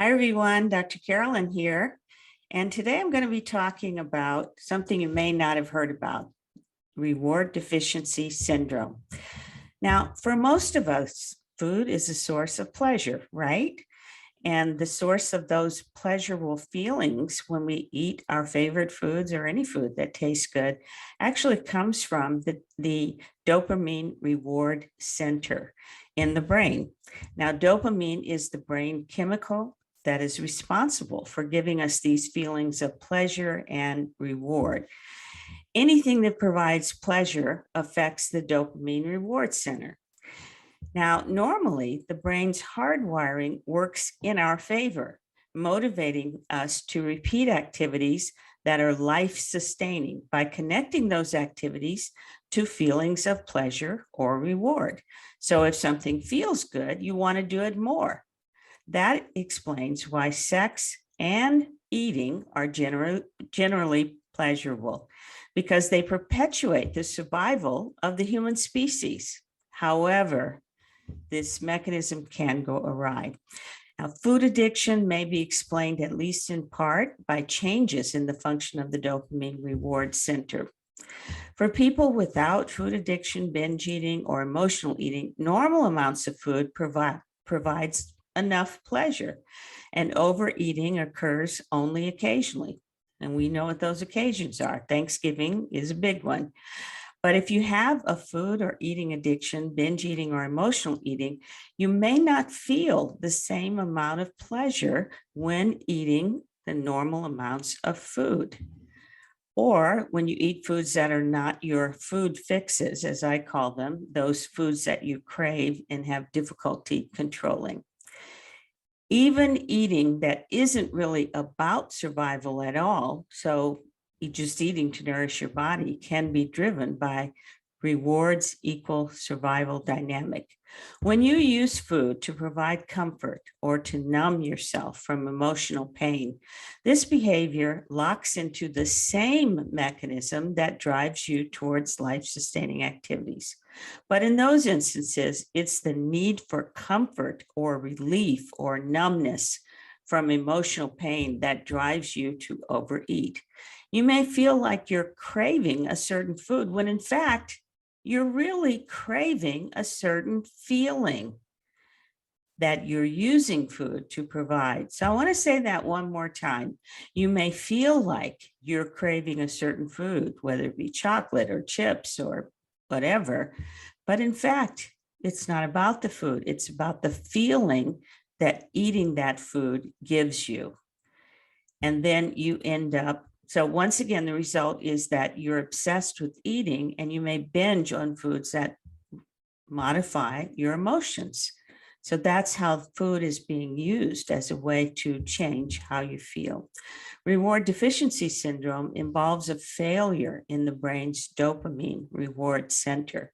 Hi, everyone. Dr. Carolyn here. And today I'm going to be talking about something you may not have heard about, reward deficiency syndrome. Now, for most of us, food is a source of pleasure, right? And the source of those pleasurable feelings when we eat our favorite foods or any food that tastes good actually comes from the dopamine reward center in the brain. Now, dopamine is the brain chemical that is responsible for giving us these feelings of pleasure and reward. Anything that provides pleasure affects the dopamine reward center. Now, normally, the brain's hardwiring works in our favor, motivating us to repeat activities that are life-sustaining by connecting those activities to feelings of pleasure or reward. So if something feels good, you want to do it more. That explains why sex and eating are generally pleasurable, because they perpetuate the survival of the human species. However, this mechanism can go awry. Now, food addiction may be explained, at least in part, by changes in the function of the dopamine reward center. For people without food addiction, binge eating, or emotional eating, normal amounts of food provides enough pleasure, and overeating occurs only occasionally. And we know what those occasions are. Thanksgiving is a big one. But if you have a food or eating addiction, binge eating, or emotional eating, you may not feel the same amount of pleasure when eating the normal amounts of food. Or when you eat foods that are not your food fixes, as I call them, those foods that you crave and have difficulty controlling. Even eating that isn't really about survival at all, so you're just eating to nourish your body, can be driven by rewards equal survival dynamic. When you use food to provide comfort or to numb yourself from emotional pain, this behavior locks into the same mechanism that drives you towards life-sustaining activities. But in those instances, it's the need for comfort or relief or numbness from emotional pain that drives you to overeat. You may feel like you're craving a certain food when in fact, you're really craving a certain feeling that you're using food to provide. So I want to say that one more time. You may feel like you're craving a certain food, whether it be chocolate or chips or whatever, but in fact, it's not about the food. It's about the feeling that eating that food gives you. And then you end up, so once again, the result is that you're obsessed with eating and you may binge on foods that modify your emotions. So that's how food is being used as a way to change how you feel. Reward deficiency syndrome involves a failure in the brain's dopamine reward center.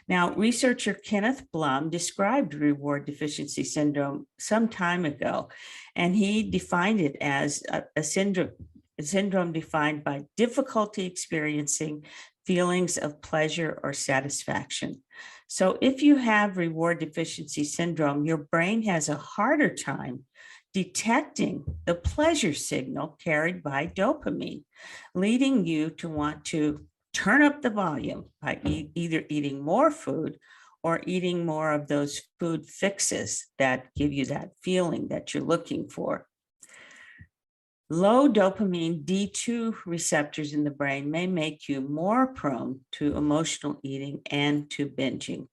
Now, researcher Kenneth Blum described reward deficiency syndrome some time ago, and he defined it as a syndrome defined by difficulty experiencing feelings of pleasure or satisfaction. So if you have reward deficiency syndrome, your brain has a harder time detecting the pleasure signal carried by dopamine, leading you to want to turn up the volume by either eating more food or eating more of those food fixes that give you that feeling that you're looking for. Low dopamine D2 receptors in the brain may make you more prone to emotional eating and to binging.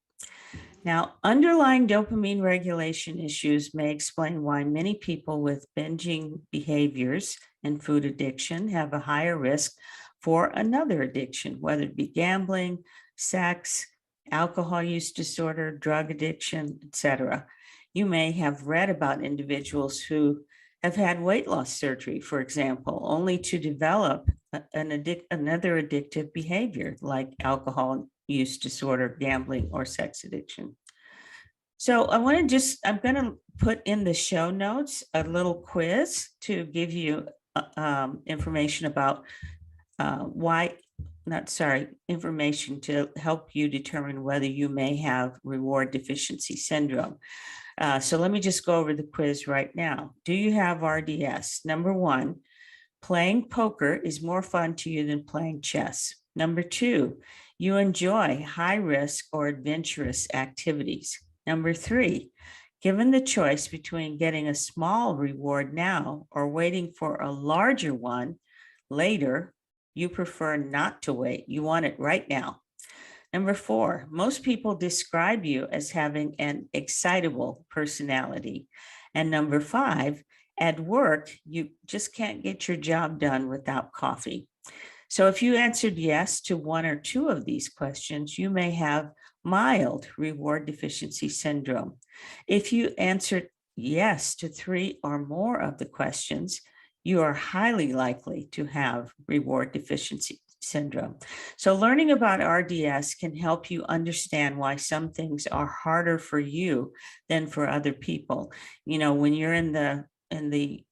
Now, underlying dopamine regulation issues may explain why many people with binging behaviors and food addiction have a higher risk for another addiction, whether it be gambling, sex, alcohol use disorder, drug addiction, etc. You may have read about individuals who have had weight loss surgery, for example, only to develop another addictive behavior like alcohol use disorder, gambling, or sex addiction. So I'm going to put in the show notes a little quiz to give you information about information to help you determine whether you may have reward deficiency syndrome. So let me just go over the quiz right now. Do you have RDS? Number 1, playing poker is more fun to you than playing chess. Number 2, you enjoy high risk or adventurous activities. Number 3, given the choice between getting a small reward now or waiting for a larger one later, you prefer not to wait. You want it right now. Number 4, most people describe you as having an excitable personality. And number 5, at work, you just can't get your job done without coffee. So if you answered yes to 1 or 2 of these questions, you may have mild reward deficiency syndrome. If you answered yes to 3 or more of the questions, you are highly likely to have reward deficiency syndrome. So learning about RDS can help you understand why some things are harder for you than for other people. You know, when you're in the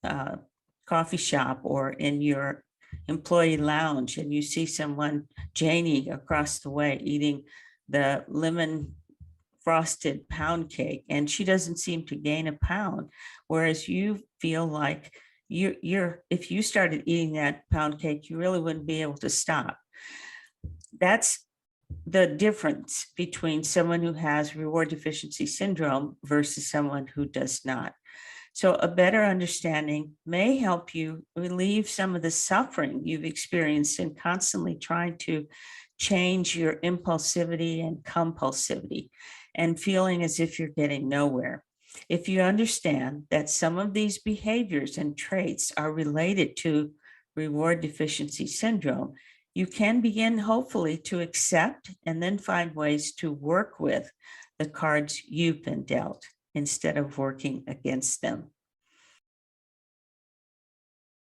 coffee shop or in your employee lounge and you see someone, Janie, across the way eating the lemon frosted pound cake, and she doesn't seem to gain a pound, whereas you feel like if you started eating that pound cake, you really wouldn't be able to stop. That's the difference between someone who has reward deficiency syndrome versus someone who does not. So a better understanding may help you relieve some of the suffering you've experienced in constantly trying to change your impulsivity and compulsivity and feeling as if you're getting nowhere. If you understand that some of these behaviors and traits are related to reward deficiency syndrome, you can begin hopefully to accept and then find ways to work with the cards you've been dealt instead of working against them.